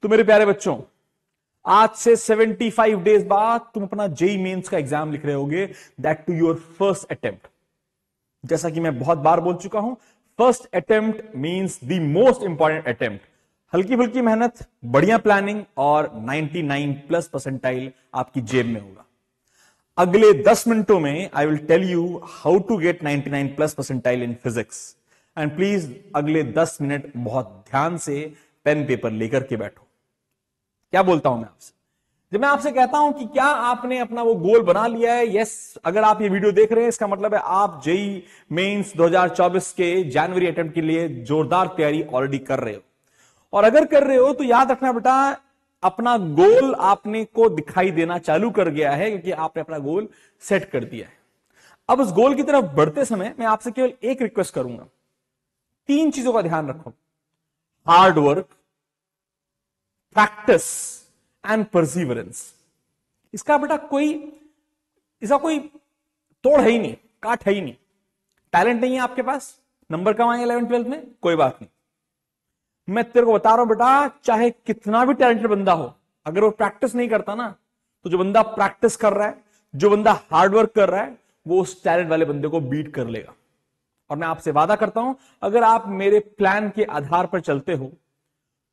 तो मेरे प्यारे बच्चों, आज से 75 डेज बाद तुम अपना जेई मेंस का एग्जाम लिख रहे होगे, that too your first attempt. जैसा कि मैं बहुत बार बोल चुका हूं, first attempt means the most important attempt. हल्की फुल्की मेहनत, बढ़िया प्लानिंग और 99 प्लस परसेंटाइल आपकी जेब में होगा। अगले 10 मिनटों में I will tell you how to get 99 plus percentile in physics. And please अगले 10 मिनट बहुत ध्यान से पेन पेपर लेकर के बैठो। क्या बोलता हूं मैं आपसे? जब मैं आपसे कहता हूं कि क्या आपने अपना वो गोल बना लिया है, यस, अगर आप ये वीडियो देख रहे हैं इसका मतलब है आप जेई मेंस 2024 के जनवरी अटेम्प्ट के लिए जोरदार तैयारी ऑलरेडी कर रहे हो। और अगर कर रहे हो तो याद रखना बेटा, अपना गोल आपने को दिखाई देना चालू कर गया है, क्योंकि आपने अपना गोल सेट कर दिया है। अब उस गोल की तरफ बढ़ते समय मैं आपसे केवल एक रिक्वेस्ट करूंगा, 3 चीजों का ध्यान रखो: hard work, practice and perseverance. इसका बेटा इसका कोई तोड़ है ही नहीं, काट है ही नहीं। टैलेंट नहीं है आपके पास, नंबर कम आएंगे 11th-12th में, कोई बात नहीं। मैं तेरे को बता रहा हूं बेटा, चाहे कितना भी टैलेंटेड बंदा हो, अगर वो प्रैक्टिस नहीं करता ना, तो जो बंदा प्रैक्टिस कर रहा है, जो बंदा हार्डवर्क कर रहा है, वो उस टैलेंट वाले बंदे को बीट कर लेगा। और मैं आपसे वादा करता हूं, अगर आप मेरे प्लान के आधार पर चलते हो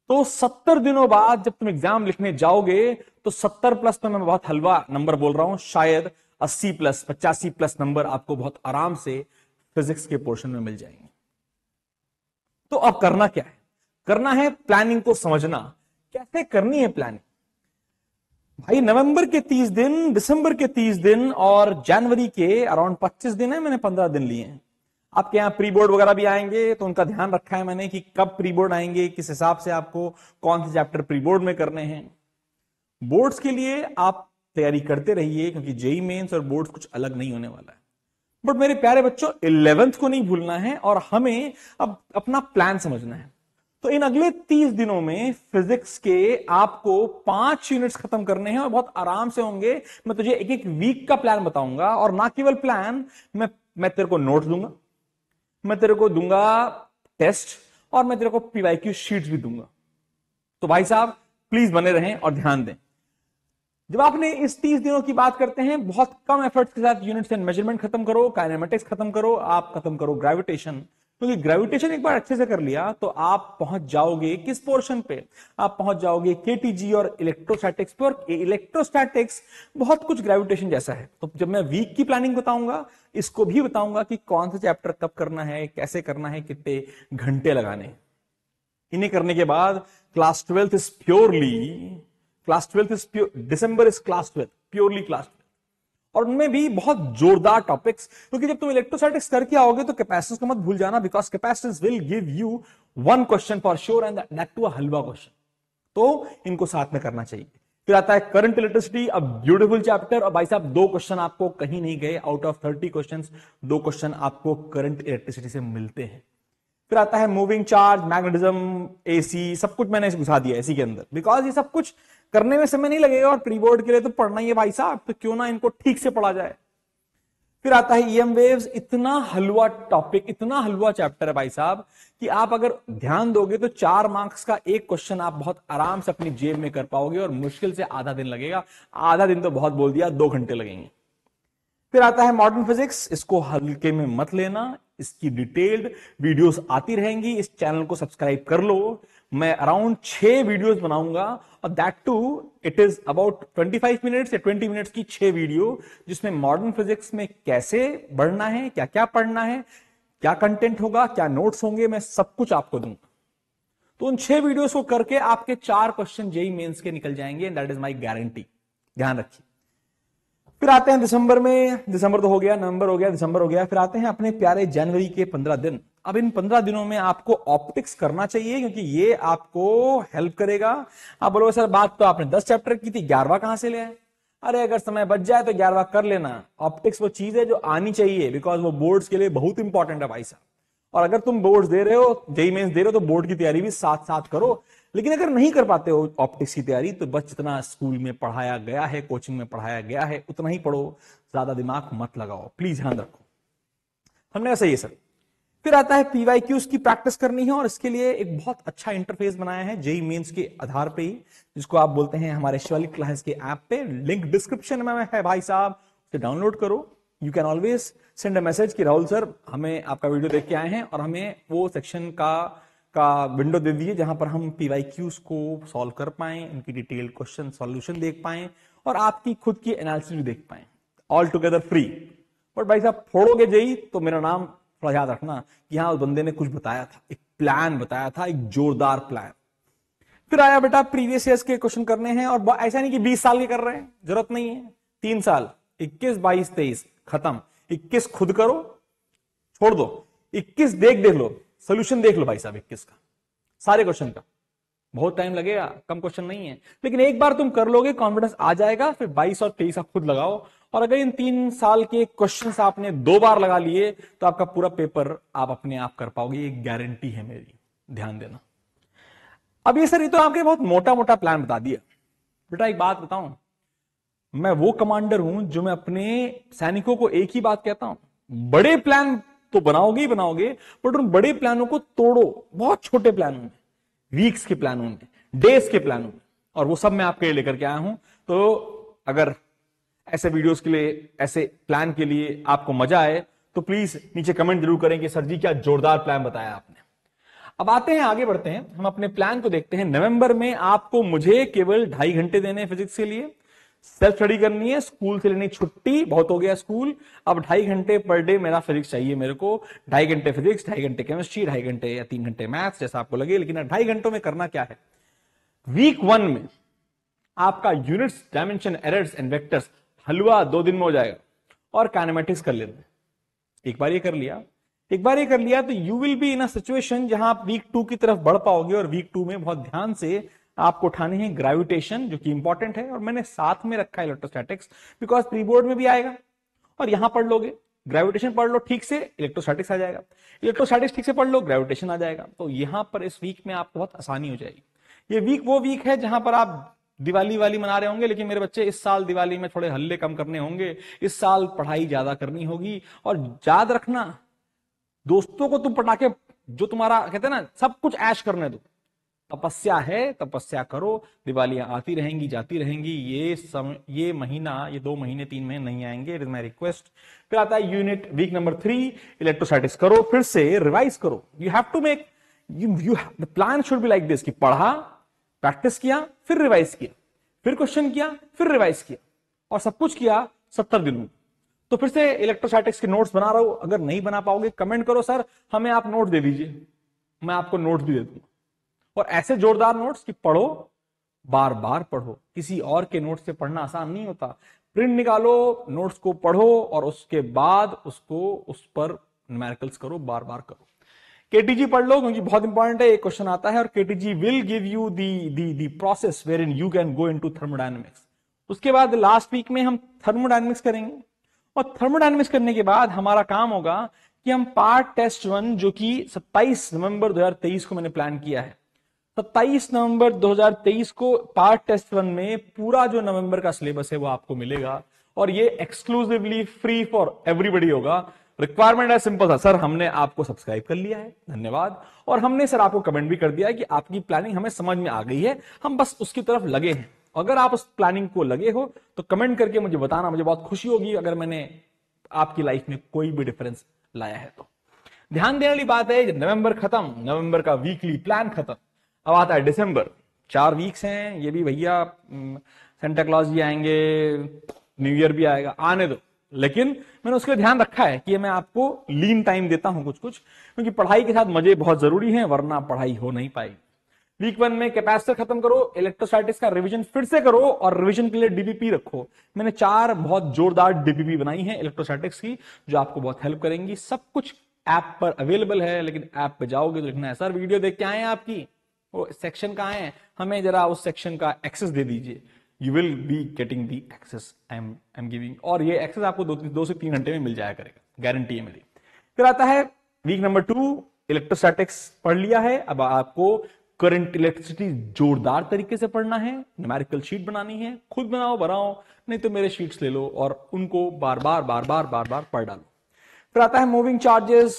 तो 70 दिनों बाद जब तुम एग्जाम लिखने जाओगे तो 70 प्लस तो मैं बहुत हलवा नंबर बोल रहा हूं, शायद 80 प्लस 85 प्लस नंबर आपको बहुत आराम से फिजिक्स के पोर्शन में मिल जाएंगे। तो अब करना क्या है? करना है प्लानिंग को समझना। कैसे करनी है प्लानिंग? भाई, नवंबर के 30 दिन, दिसंबर के 30 दिन और जनवरी के अराउंड 25 दिन है, मैंने 15 दिन लिए हैं। आपके यहाँ प्री बोर्ड वगैरह भी आएंगे तो उनका ध्यान रखा है मैंने कि कब प्री बोर्ड आएंगे, किस हिसाब से आपको कौन से चैप्टर प्री बोर्ड में करने हैं। बोर्ड्स के लिए आप तैयारी करते रहिए, क्योंकि जेई मेंस और बोर्ड्स कुछ अलग नहीं होने वाला है। बट मेरे प्यारे बच्चों, 11th को नहीं भूलना है और हमें अब अपना प्लान समझना है। तो इन अगले 30 दिनों में फिजिक्स के आपको 5 यूनिट्स खत्म करने हैं और बहुत आराम से होंगे। मैं तुझे एक एक वीक का प्लान बताऊंगा, और ना केवल प्लान, मैं तेरे को नोट्स दूंगा, मैं तेरे को दूंगा टेस्ट, और मैं तेरे को पीवाईक्यू शीट्स भी दूंगा। तो भाई साहब प्लीज बने रहें और ध्यान दें। जब आपने इस 30 दिनों की बात करते हैं, बहुत कम एफर्ट्स के साथ यूनिट्स एंड मेजरमेंट खत्म करो, काइनेमेटिक्स खत्म करो, आप खत्म करो ग्रेविटेशन। क्योंकि ग्रेविटेशन एक बार अच्छे से कर लिया तो आप पहुंच जाओगे किस पोर्शन पे? आप पहुंच जाओगे केटीजी और इलेक्ट्रोस्टैटिक्स पे। और इलेक्ट्रोस्टैटिक्स बहुत कुछ ग्रेविटेशन जैसा है। तो जब मैं वीक की प्लानिंग बताऊंगा, इसको भी बताऊंगा कि कौन सा चैप्टर कब करना है, कैसे करना है, कितने घंटे लगाने हैं। इन्हें करने के बाद class 12th is December is class 12th, purely class 12th। और उनमें भी बहुत जोरदार टॉपिक्स, क्योंकि जब तुम इलेक्ट्रोस्टैटिक्स करके आओगे तो कैपेसिटेंस को मत भूल जाना, because capacitance will give you 1 question for sure, and that too a halwa question. तो इनको साथ में करना चाहिए। फिर आता है current electricity, a beautiful chapter. और भाई साहब 2 क्वेश्चन आपको कहीं नहीं गए, आउट ऑफ 30 क्वेश्चन 2 क्वेश्चन आपको करंट इलेक्ट्रिसिटी से मिलते हैं। फिर आता है मूविंग चार्ज, मैग्नेटिज्म, एसी, सब कुछ मैंने घुसा दिया इसी के अंदर, बिकॉज ये सब कुछ करने में समय नहीं लगेगा और प्री बोर्ड के लिए तो पढ़ना ही है भाई साहब, तो क्यों ना इनको ठीक से पढ़ा जाए। फिर आता है ईएम वेव्स, इतना हलवा टॉपिक, इतना हलवा चैप्टर है भाई साहब कि आप अगर ध्यान दोगे तो 4 मार्क्स का एक क्वेश्चन आप बहुत आराम से अपनी जेब में कर पाओगे, और मुश्किल से आधा दिन लगेगा। आधा दिन तो बहुत बोल दिया, 2 घंटे लगेंगे। फिर आता है मॉडर्न फिजिक्स, इसको हल्के में मत लेना, इसकी डिटेल्ड वीडियोस आती रहेंगी। इस चैनल को सब्सक्राइब कर लो। मैं अराउंड 6 वीडियोस बनाऊंगा, और that too it is about 25 minutes या 20 मिनट्स की 6 वीडियो, जिसमें मॉडर्न फिजिक्स में कैसे बढ़ना है, क्या क्या पढ़ना है, क्या कंटेंट होगा, क्या नोट्स होंगे, मैं सब कुछ आपको दूंगा। तो उन 6 वीडियोस को करके आपके 4 क्वेश्चन जेई मेंस के निकल जाएंगे, दैट इज माई गारंटी। ध्यान रखिए। फिर आते हैं दिसंबर में, दिसंबर तो हो गया, नवंबर हो गया, दिसंबर हो गया। फिर आते हैं अपने प्यारे जनवरी के 15 दिन। अब इन 15 दिनों में आपको ऑप्टिक्स करना चाहिए, क्योंकि ये आपको हेल्प करेगा। आप बोलोगे सर बात तो आपने 10 चैप्टर की थी, 11वां कहां से ले आए? अरे अगर समय बच जाए तो 11वां कर लेना। ऑप्टिक्स वो चीज है जो आनी चाहिए, बिकॉज वो बोर्ड्स के लिए बहुत इंपॉर्टेंट है भाई साहब। और अगर तुम बोर्ड्स दे रहे हो, जेई मेंस दे रहे हो, तो बोर्ड की तैयारी भी साथ साथ करो। लेकिन अगर नहीं कर पाते हो ऑप्टिक्स की तैयारी, तो बस जितना स्कूल में पढ़ाया गया है, कोचिंग में पढ़ाया गया है, उतना ही पढ़ो, ज्यादा दिमाग मत लगाओ, प्लीज ध्यान रखो। हमने कहा सही है सर। फिर आता है पीवाईक्यूज की प्रैक्टिस करनी है, और इसके लिए एक बहुत अच्छा इंटरफेस बनाया है जेईई मेंस के आधार पे ही, जिसको आप बोलते हैं हमारे शिवालिक क्लासेस के ऐप पे, लिंक डिस्क्रिप्शन में है भाई साहब, उसे डाउनलोड करो। You can always send a message कि राहुल सर हमें आपका वीडियो देख के आए हैं और हमें वो सेक्शन का विंडो दे दीजिए जहां पर हम पीवाईक्यूज को सॉल्व कर पाए, उनकी डिटेल क्वेश्चन सॉल्यूशन देख पाए और आपकी खुद की एनालिसिस भी देख पाए, ऑल टुगेदर फ्री। बट भाई साहब फोड़ोगे जेईई तो मेरा नाम थोड़ा याद रखना कि हाँ उस बंदे ने कुछ बताया था, एक प्लान बताया था, एक जोरदार प्लान। फिर आया बेटा प्रीवियस ईयर्स के क्वेश्चन करने हैं, और ऐसा नहीं कि 20 साल के कर रहे हैं, जरूरत नहीं है। 3 साल 21, 22, 23 खत्म, 21 खुद करो, छोड़ दो, 21 देख लो, सोल्यूशन देख लो भाई साहब 21 का, सारे क्वेश्चन का। बहुत टाइम लगेगा, कम क्वेश्चन नहीं है, लेकिन एक बार तुम कर लोगे कॉन्फिडेंस आ जाएगा। फिर 22 और 23 आप खुद लगाओ, और अगर इन 3 साल के क्वेश्चंस आपने 2 बार लगा लिए तो आपका पूरा पेपर आप अपने आप कर पाओगे, ये गारंटी है मेरी, ध्यान देना। अब ये सर ये तो आपके बहुत मोटा मोटा प्लान बता दिया। बेटा एक बात बताऊं, मैं वो कमांडर हूं जो मैं अपने सैनिकों को एक ही बात कहता हूं, बड़े प्लान तो बनाओगे ही बनाओगे, बट उन बड़े प्लानों को तोड़ो बहुत छोटे प्लानों में, वीक्स के प्लानों में, डेज के प्लानों में, और वो सब मैं आपके लिए लेकर के आया हूं। तो अगर ऐसे वीडियोस के लिए, ऐसे प्लान के लिए आपको मजा आए तो प्लीज नीचे कमेंट जरूर करें कि सर जी क्या जोरदार प्लान बताया आपने। अब आते हैं, आगे बढ़ते हैं, हम अपने प्लान को देखते हैं। नवंबर में आपको मुझे केवल 2.5 घंटे देने हैं फिजिक्स के लिए, सेल्फ स्टडी करनी है, स्कूल से लेनी छुट्टी, बहुत हो गया स्कूल, अब 2.5 घंटे पर डे मेरा फिजिक्स चाहिए मेरे को। 2.5 घंटे फिजिक्स, 2.5 घंटे केमिस्ट्री, 2.5 घंटे या 3 घंटे मैथ्स, जैसा आपको लगे, लेकिन 2.5 घंटों में करना क्या है। वीक 1 में आपका units, dimension, errors and vectors हलवा 2 दिन में हो जाएगा, और काइनेमेटिक्स कर लेना। एक बार ये कर लिया तो you will be in a situation जहां आप वीक 2 की तरफ बढ़ पाओगे, और वीक 2 में बहुत ध्यान से आपको उठाने हैं ग्रेविटेशन, जो कि इंपॉर्टेंट है, और मैंने साथ में रखा है इलेक्ट्रोस्टैटिक्स, बिकॉज प्री बोर्ड में भी आएगा, और यहां पढ़ लोगे, ग्रेविटेशन पढ़ लो ठीक से, इलेक्ट्रोस्टैटिक्स आ जाएगा, इलेक्ट्रोस्टैटिक्स ठीक से पढ़ लो, ग्रेविटेशन आ जाएगा। तो यहां पर इस वीक में आपको बहुत आसानी हो जाएगी। ये वीक वो वीक है जहां पर आप दिवाली वाली मना रहे होंगे, लेकिन मेरे बच्चे इस साल दिवाली में थोड़े हल्ले कम करने होंगे, इस साल पढ़ाई ज्यादा करनी होगी। और याद रखना, दोस्तों को तुम पटाखे, जो तुम्हारा कहते हैं ना, सब कुछ ऐश करने दो, तपस्या है, तपस्या करो, दिवालियां आती रहेंगी जाती रहेंगी, ये महीना, ये 2 महीने 3 महीने नहीं आएंगे, इट इज माई रिक्वेस्ट। फिर आता है यूनिट वीक नंबर 3, इलेक्ट्रोस्टैटिक्स करो, फिर से रिवाइज करो। You have to make, the plan should be like this, कि पढ़ा, प्रैक्टिस किया, फिर रिवाइज किया, फिर क्वेश्चन किया, फिर रिवाइज किया, और सब कुछ किया 70 दिनों। तो फिर से इलेक्ट्रोस्टैटिक्स के नोट्स बना रहा हूं, अगर नहीं बना पाओगे कमेंट करो, सर हमें आप नोट दे दीजिए, मैं आपको नोट्स भी दे दूंगा, और ऐसे जोरदार नोट्स कि पढ़ो, बार बार पढ़ो। किसी और के नोट्स से पढ़ना आसान नहीं होता, प्रिंट निकालो, नोट्स को पढ़ो, और उसके बाद उसको उस पर न्यूमेरिकल्स करो, बार बार करो। केटीजी पढ़ लो, क्योंकि बहुत इंपॉर्टेंट है, एक क्वेश्चन आता है, और KTG will give you the process where in you can go into thermodynamics. उसके बाद लास्ट वीक में हम थर्मोडायनेमिक्स करेंगे, और थर्मोडायनेमिक्स करने के बाद हमारा काम होगा कि हम पार्ट टेस्ट 1, जो कि 27 नवंबर 2023 को मैंने प्लान किया है, 27 नवंबर 2023 को पार्ट टेस्ट 1 में पूरा जो नवंबर का सिलेबस है वो आपको मिलेगा, और ये एक्सक्लूसिवली फ्री फॉर एवरीबॉडी होगा। रिक्वायरमेंट है सिंपल सा, सर हमने आपको सब्सक्राइब कर लिया है, धन्यवाद, और हमने सर आपको कमेंट भी कर दिया है कि आपकी प्लानिंग हमें समझ में आ गई है, हम बस उसकी तरफ लगे हैं। अगर आप उस प्लानिंग को लगे हो तो कमेंट करके मुझे बताना, मुझे बहुत खुशी होगी अगर मैंने आपकी लाइफ में कोई भी डिफरेंस लाया है। तो ध्यान देने वाली बात है, नवंबर खत्म, नवंबर का वीकली प्लान खत्म, अब आता है दिसंबर। 4 वीक्स हैं, ये भी भैया सेंटा क्लॉज भी आएंगे, न्यू ईयर भी आएगा, आने दो, लेकिन मैंने उसके ध्यान रखा है कि मैं आपको लीन टाइम देता हूं कुछ कुछ, क्योंकि पढ़ाई के साथ मजे बहुत जरूरी हैं, वरना पढ़ाई हो नहीं पाएगी। वीक 1 में कैपेसिटर खत्म करो, इलेक्ट्रोस्टैटिक्स का रिवीजन फिर से करो, और रिवीजन के लिए डीबीपी रखो। मैंने 4 बहुत जोरदार डीबीपी बनाई हैं इलेक्ट्रोस्टैटिक्स की, जो आपको बहुत हेल्प करेंगी। सब कुछ ऐप पर अवेलेबल है, लेकिन ऐप पे जाओगे तो लिखना है सर वीडियो देख के आए हैं आपकी, वो सेक्शन कहाँ है, हमें जरा उस सेक्शन का एक्सेस दे दीजिए। You will be getting the access I am giving, और ये एक्सेस आपको 2 से 3 घंटे में मिल जाया करेगा, गारंटी है मेरी। फिर आता है वीक नंबर 2, इलेक्ट्रोस्टैटिक्स पढ़ लिया है, अब आपको करंट इलेक्ट्रिसिटी जोरदार तरीके से पढ़ना है, न्यूमेरिकल शीट बनानी है, खुद बनाओ, नहीं तो मेरे शीट्स ले लो और उनको बार बार पढ़ डालो। फिर आता है moving charges,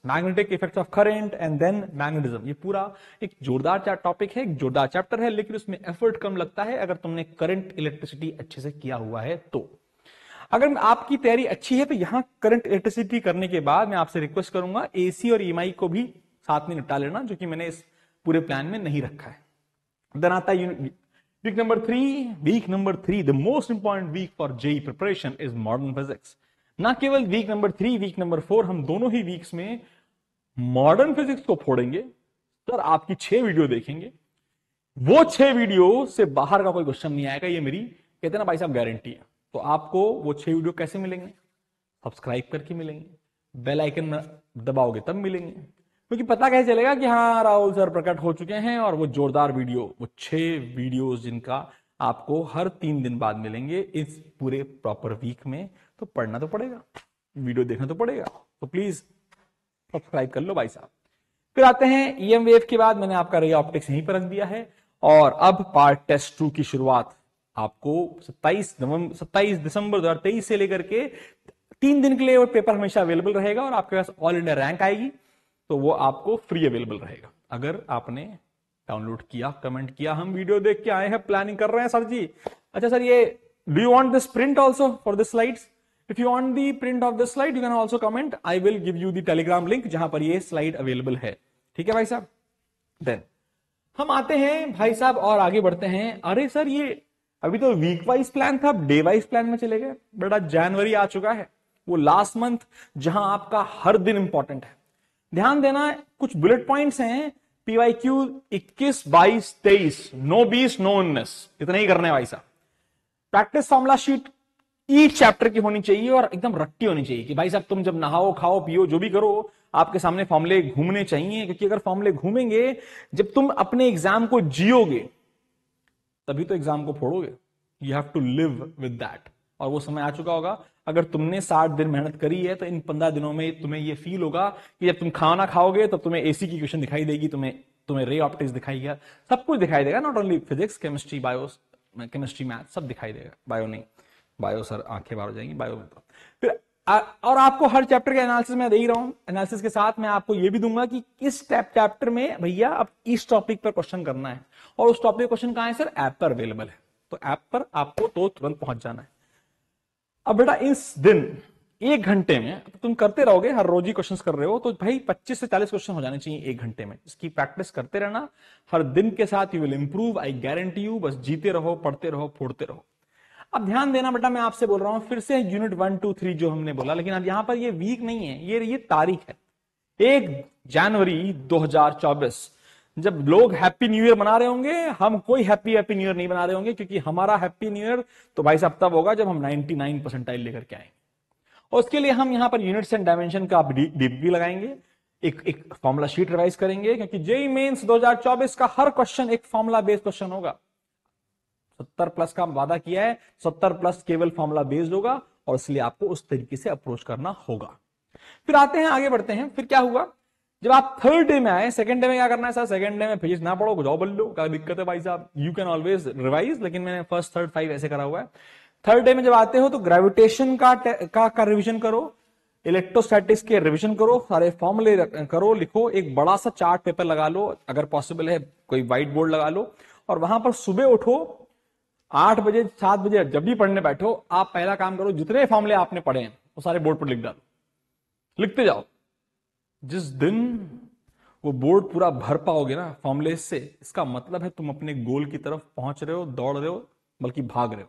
magnetic effects of current and then magnetism. ये पूरा एक जोरदार टॉपिक है, एक जोरदार चैप्टर है, लेकिन उसमें एफर्ट कम लगता है अगर तुमने करंट इलेक्ट्रिसिटी अच्छे से किया हुआ है तो। अगर आपकी तैयारी अच्छी है तो यहां करंट इलेक्ट्रिसिटी करने के बाद मैं आपसे रिक्वेस्ट करूंगा एसी और ईएमआई को भी साथ में निपटा लेना, जो कि मैंने इस पूरे प्लान में नहीं रखा है। देन आता है week number 3। Week number 3 the most important week for JEE preparation is modern physics. ना केवल वीक नंबर 3, वीक नंबर 4, हम दोनों ही वीक्स में मॉडर्न फिजिक्स को फोड़ेंगे। सर आपकी 6 वीडियो देखेंगे, वो 6 वीडियो से बाहर का कोई क्वेश्चन नहीं आएगा, ये मेरी कहते ना भाई साहब गारंटी है। तो आपको वो 6 वीडियो कैसे मिलेंगे? सब्सक्राइब करके मिलेंगे, बेल आइकन दबाओगे तब मिलेंगे, क्योंकि पता कैसे चलेगा कि हाँ राहुल सर प्रकट हो चुके हैं। और वो जोरदार वीडियो, वो 6 वीडियोस जिनका आपको हर 3 दिन बाद मिलेंगे इस पूरे प्रॉपर वीक में। तो पढ़ना तो पड़ेगा, वीडियो देखना तो पड़ेगा, तो प्लीज सब्सक्राइब कर लो भाई साहब। फिर आते हैं ईएम वेव के बाद मैंने आपका रे ऑप्टिक्स यहीं पर रख दिया है। और अब पार्ट टेस्ट 2 की शुरुआत आपको 27 दिसंबर 2023 से लेकर के 3 दिन के लिए वो पेपर हमेशा अवेलेबल रहेगा और आपके पास ऑल इंडिया रैंक आएगी, तो वो आपको फ्री अवेलेबल रहेगा अगर आपने डाउनलोड किया, कमेंट किया। हम वीडियो देख के आए हैं, प्लानिंग कर रहे हैं सर जी। अच्छा सर, ये do you want this print also for this slides? If you want the print of this slide you can also comment, I will give you the Telegram link जहां पर ये slide available है। ठीक है भाई साहब। Then हम आते हैं भाई साहब और आगे बढ़ते हैं। अरे सर ये अभी तो वीक वाइज प्लान था, अब डे वाइज प्लान में चले गए। बड़ा जनवरी आ चुका है, वो लास्ट मंथ जहां आपका हर दिन इंपॉर्टेंट है। ध्यान देना, कुछ बुलेट पॉइंट्स हैं। पीवाईक्यू 21, 22, 23, नो 20, नो 19, इतना ही करना है भाई साहब। Practice formula sheet each chapter की होनी चाहिए और एकदम रट्टी होनी चाहिए कि भाई साहब तुम जब नहाओ, खाओ, पियो, जो भी करो, आपके सामने फॉर्मुले घूमने चाहिए। क्योंकि अगर फॉर्मुले घूमेंगे, जब तुम अपने एग्जाम को जियोगे तभी तो एग्जाम को फोड़ोगे। You have to live with that. और वो समय आ चुका होगा। अगर तुमने 60 दिन मेहनत करी है तो इन 15 दिनों में तुम्हें ये फील होगा कि जब तुम खाना खाओगे तब तुम्हें एसी की क्वेश्चन दिखाई देगी, तुम्हें रे ऑप्टिक्स दिखाई देगा, सब कुछ दिखाई देगा। Not only physics, chemistry, bio, chemistry, math, सब दिखाई देगा। बायो नहीं, बायो सर आंखें बाहर हो जाएंगी बायो में। तो फिर और आपको हर चैप्टर के एनालिसिस में दे ही रहा हूं। एनालिसिस के साथ मैं आपको ये भी दूंगा कि किस चैप्टर में भैया अब इस टॉपिक पर क्वेश्चन करना है, और उस टॉपिक क्वेश्चन कहां है सर? ऐप पर अवेलेबल है, तो ऐप पर आपको तो तुरंत पहुंच जाना है। अब बेटा इस दिन 1 घंटे में तुम करते रहोगे, हर रोज ही क्वेश्चंस कर रहे हो, तो भाई 25 से 40 क्वेश्चन हो जाने चाहिए 1 घंटे में। इसकी प्रैक्टिस करते रहना हर दिन के साथ, you will improve, I guarantee you. बस जीते रहो, पढ़ते रहो, फोड़ते रहो। अब ध्यान देना बेटा, मैं आपसे बोल रहा हूं फिर से यूनिट 1, 2, 3 जो हमने बोला, लेकिन अब यहां पर ये वीक नहीं है, ये तारीख है 1 जनवरी 2024। जब लोग हैप्पी न्यू ईयर मना रहे होंगे, हम कोई हैप्पी न्यू ईयर नहीं बना रहे होंगे, क्योंकि हमारा हैप्पी न्यू ईयर तो भाई साहब तब होगा जब हम 99 परसेंटाइल लेकर के आएंगे। और उसके लिए हम यहां पर यूनिट्स एंड डायमेंशन का डीपी लगाएंगे, एक फॉर्मुला शीट रिवाइज करेंगे, क्योंकि जेईई मेंस 2024 का हर क्वेश्चन एक फॉर्मुला बेस्ड क्वेश्चन होगा। 70+ का वादा किया है, 70+ केवल फॉर्मुला बेस्ड होगा, और इसलिए आपको उस तरीके से अप्रोच करना होगा। फिर आते हैं, आगे बढ़ते हैं। फिर क्या हुआ जब आप 3rd डे में आए? 2nd डे में क्या करना है सर? 2nd डे में फिजिक्स ना पढ़ो, कुछ और बोल लो, क्या दिक्कत है भाई साहब? यू कैन ऑलवेज रिवाइज, लेकिन मैंने 1st, 3rd, 5 ऐसे करा हुआ है। 3rd डे में जब आते हो तो ग्रेविटेशन का रिविजन करो, इलेक्ट्रोस्टैटिक्स के रिविजन करो, सारे फॉर्मूले करो, लिखो, एक बड़ा सा चार्ट पेपर लगा लो, अगर पॉसिबल है कोई व्हाइट बोर्ड लगा लो, और वहां पर सुबह उठो 8 बजे 7 बजे जब भी पढ़ने बैठो, आप पहला काम करो, जितने फॉर्मूले आपने पढ़े हैं वो सारे बोर्ड पर लिख डालो, लिखते जाओ। जिस दिन वो बोर्ड पूरा भर पाओगे ना फॉर्मूले से, इसका मतलब है तुम अपने गोल की तरफ पहुंच रहे हो, दौड़ रहे हो, बल्कि भाग रहे हो।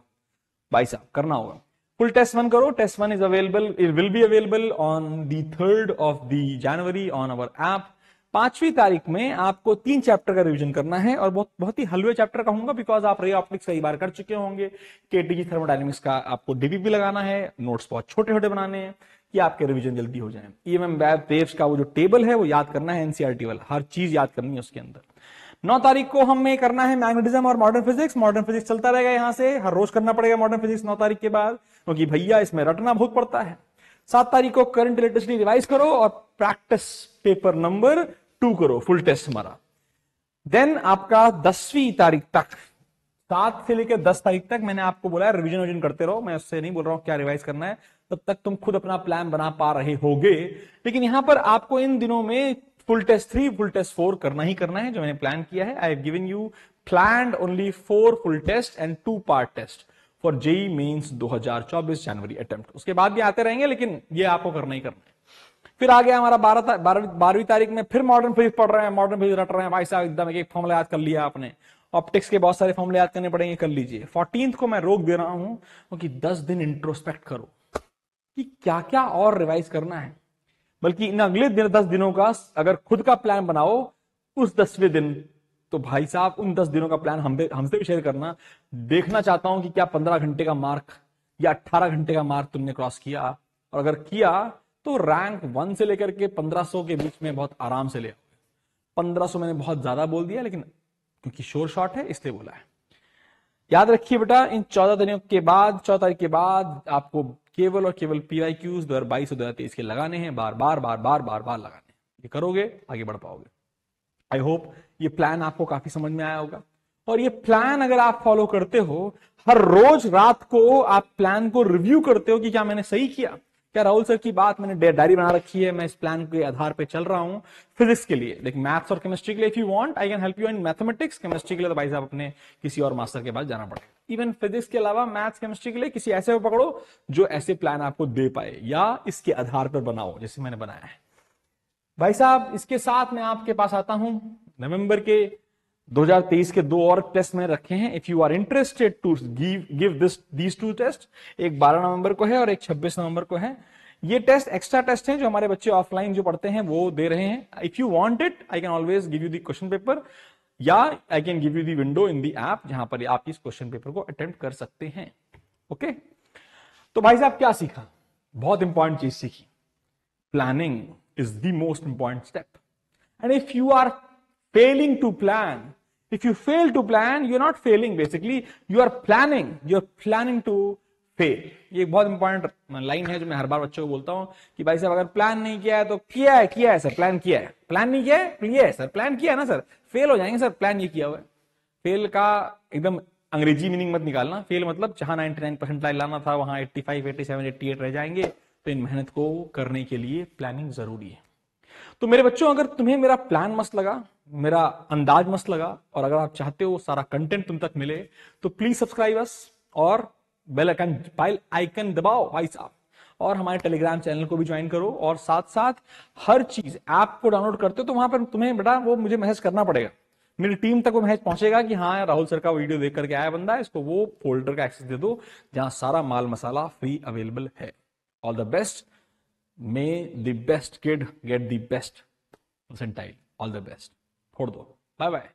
भाई साहब करना होगा। फुल टेस्ट 1 करो। Test 1 is available, it will be available on the 3rd of the January on our app. 5वीं तारीख में आपको 3 चैप्टर का रिवीजन करना है, और बहुत ही हलवे चैप्टर कहूंगा, बिकॉज आप रे ऑप्टिक्स कई बार कर चुके होंगे। केटीजी थर्मोडायनेमिक्स का आपको डीपीपी लगाना है, नोट्स बहुत छोटे छोटे बनाने हैं कि आपके रिवीजन जल्दी हो जाए। ईएमएम वेव्स का वो जो टेबल है वो याद करना है, एनसीईआरटी वाला, हर चीज याद करनी है उसके अंदर। 9 तारीख को हमें करना है मैग्नेटिज्म और मॉडर्न फिजिक्स। मॉडर्न फिजिक्स चलता रहेगा यहां से, हर रोज करना पड़ेगा मॉडर्न फिजिक्स 9 तारीख के बाद, क्योंकि भैया इसमें रटना बहुत पड़ता है। 7 तारीख को करंट इलेक्ट्रिसिटी रिवाइज करो और प्रैक्टिस पेपर नंबर 2 करो, फुल टेस्ट हमारा। देन आपका 10वीं तारीख तक, 7 से लेकर 10 तारीख तक मैंने आपको बोला है रिवीजन करते रहो। मैं उससे नहीं बोल रहा हूं क्या रिवाइज करना है, तब तक तुम खुद अपना प्लान बना पा रहे होगे। लेकिन यहां पर आपको इन दिनों में फुल टेस्ट 3, फुल टेस्ट 4 करना ही करना है, जो मैंने प्लान किया है। I have given you planned only 4 full test and 2 part test for JEE mains 2024 January attempt. उसके बाद भी आते रहेंगे, लेकिन ये आपको करना ही करना है। फिर आ गया हमारा 12वीं तारीख में, फिर मॉडर्न फिजिक्स पढ़ रहे हैं, मॉडर्न फिजिक्स रट रहे हैं भाई साहब, एकदम एक फॉर्मूला याद कर लिया आपने। ऑप्टिक्स के बहुत सारे फॉर्मूले याद करने पड़ेंगे, कर लीजिए। 14th को मैं रोक दे रहा हूं क्योंकि 10 दिन इंट्रोस्पेक्ट करो कि क्या क्या और रिवाइज करना है। बल्कि इन अगले 10 दिनों का अगर खुद का प्लान बनाओ उस 10वें दिन, तो भाई साहब उन 10 दिनों का प्लान हमसे भी शेयर करना। देखना चाहता हूं कि क्या 15 घंटे का मार्क या 18 घंटे का मार्क तुमने क्रॉस किया, और अगर किया तो रैंक 1 से लेकर के 1500 के बीच में बहुत आराम से ले आओगे। 1500 मैंने बहुत ज्यादा बोल दिया, लेकिन क्योंकि शोर शॉर्ट है इसलिए बोला है। याद रखिए बेटा, इन 14 दिनों के बाद, 14 तारीख के बाद आपको केवल और केवल PYQs 2022 और 2023 के लगाने हैं, बार बार लगाने हैं। ये करोगे आगे बढ़ पाओगे। आई होप ये प्लान आपको काफी समझ में आया होगा। और ये प्लान अगर आप फॉलो करते हो, हर रोज रात को आप प्लान को रिव्यू करते हो कि क्या मैंने सही किया, क्या राहुल सर की बात, मैंने डायरी बना रखी है, मैं इस प्लान के आधार पे चल रहा हूं। फिजिक्स के लिए देख, मैथ्स और केमिस्ट्री के लिए if you want I can help you in mathematics. Chemistry के लिए तो भाई साहब अपने किसी और मास्टर के पास जाना पड़ेगा। इवन फिजिक्स के अलावा मैथ्स केमिस्ट्री के लिए किसी ऐसे को पकड़ो जो ऐसे प्लान आपको दे पाए, या इसके आधार पर बनाओ जैसे मैंने बनाया है। भाई साहब इसके साथ मैं आपके पास आता हूं, नवंबर के 2023 के 2 और टेस्ट मैंने रखे हैं। If you are interested to give these 2 test, एक 12 नवंबर को है और एक 26 नवंबर को है। ये टेस्ट एक्स्ट्रा टेस्ट हैं जो हमारे बच्चे ऑफलाइन जो पढ़ते हैं वो दे रहे हैं। If you want it I can always give you the question paper, या I can give you the window in the app जहां पर आप इस क्वेश्चन पेपर को अटेम्प्ट कर सकते हैं। ओके, तो भाई साहब क्या सीखा? बहुत इंपॉर्टेंट चीज सीखी, planning is the most important step. And if you are failing to plan, if you fail to plan, you're not failing basically, you're planning to fail. ये एक बहुत इंपॉर्टेंट लाइन है जो मैं हर बार बच्चों को बोलता हूं कि भाई साहब अगर प्लान नहीं किया है तो किया है सर, प्लान किया है, प्लान नहीं किया है, किया है सर, प्लान किया है ना सर, फेल हो जाएंगे सर, प्लान ये किया हुआ है। फेल का एकदम अंग्रेजी मीनिंग मत निकालना। फेल मतलब जहां 99% लाना था वहां 85, 87, 88 रह जाएंगे। तो इन मेहनत को करने के लिए प्लानिंग जरूरी है। तो मेरे बच्चों, अगर तुम्हें मेरा प्लान मस्त लगा, मेरा अंदाज मस्त लगा, और अगर आप चाहते हो सारा कंटेंट तुम तक मिले, तो प्लीज सब्सक्राइब अस और बेल आइकन दबाओ भाई साहब, और हमारे टेलीग्राम चैनल को भी ज्वाइन करो। और साथ साथ हर चीज, ऐप को डाउनलोड करते हो तो वहां पर तुम्हें बेटा वो मुझे मैसेज करना पड़ेगा, मेरी टीम तक वो मैसेज पहुंचेगा कि हाँ राहुल सर का वीडियो देख करके आया बंदा, इसको वो फोल्डर का एक्सेस दे दो जहां सारा माल मसाला फ्री अवेलेबल है। All the best. May the best kid get the best percentile. All the best. छोड़ दो. Bye bye.